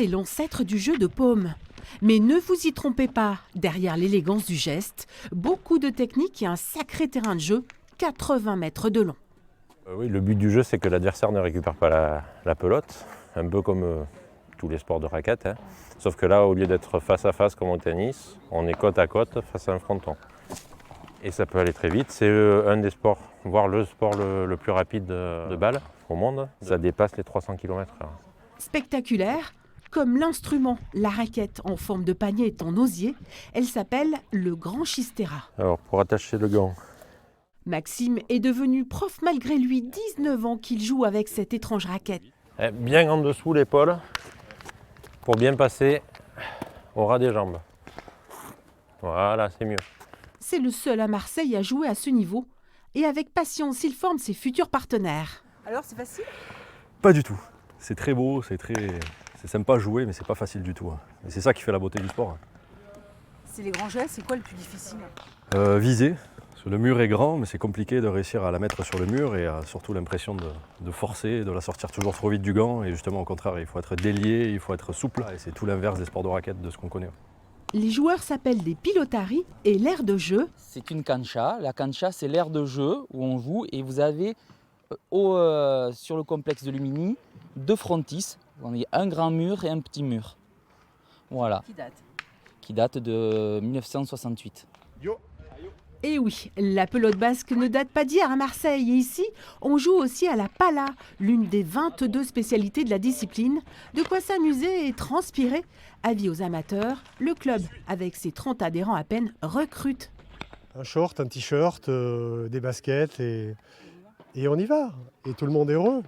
C'est l'ancêtre du jeu de paume. Mais ne vous y trompez pas, derrière l'élégance du geste, beaucoup de techniques et un sacré terrain de jeu, 80 mètres de long. Oui, le but du jeu, c'est que l'adversaire ne récupère pas la pelote, un peu comme tous les sports de raquette. Sauf que là, au lieu d'être face à face comme au tennis, on est côte à côte face à un fronton. Et ça peut aller très vite. C'est un des sports, voire le sport le plus rapide de balle au monde. Ça dépasse les 300 km/h. Spectaculaire, comme l'instrument, la raquette en forme de panier est en osier, elle s'appelle le grand chistera. Alors, pour attacher le gant, Maxime est devenu prof malgré lui, 19 ans qu'il joue avec cette étrange raquette. bien en dessous l'épaule, pour bien passer au ras des jambes. Voilà, c'est mieux. C'est le seul à Marseille à jouer à ce niveau. Et avec patience, il forme ses futurs partenaires. Alors, c'est facile? Pas du tout. C'est très beau, c'est sympa à jouer, mais c'est pas facile du tout. Et c'est ça qui fait la beauté du sport. C'est les grands gestes, c'est quoi le plus difficile? Viser, parce que le mur est grand, mais c'est compliqué de réussir à la mettre sur le mur et surtout l'impression de forcer, de la sortir toujours trop vite du gant. Et justement, au contraire, il faut être délié, il faut être souple. Et c'est tout l'inverse des sports de raquette, de ce qu'on connaît. Les joueurs s'appellent des pilotari et l'aire de jeu. C'est une cancha. La cancha, c'est l'aire de jeu où on joue et vous avez sur le complexe de Lumini 2 frontis. Vous en avez un grand mur et un petit mur. Voilà. Qui date de 1968. Et oui, la pelote basque ne date pas d'hier à Marseille. Et ici, on joue aussi à la pala, l'une des 22 spécialités de la discipline. De quoi s'amuser et transpirer. Avis aux amateurs, le club, avec ses 30 adhérents à peine, recrute. Un short, un t-shirt, des baskets et on y va. Et tout le monde est heureux.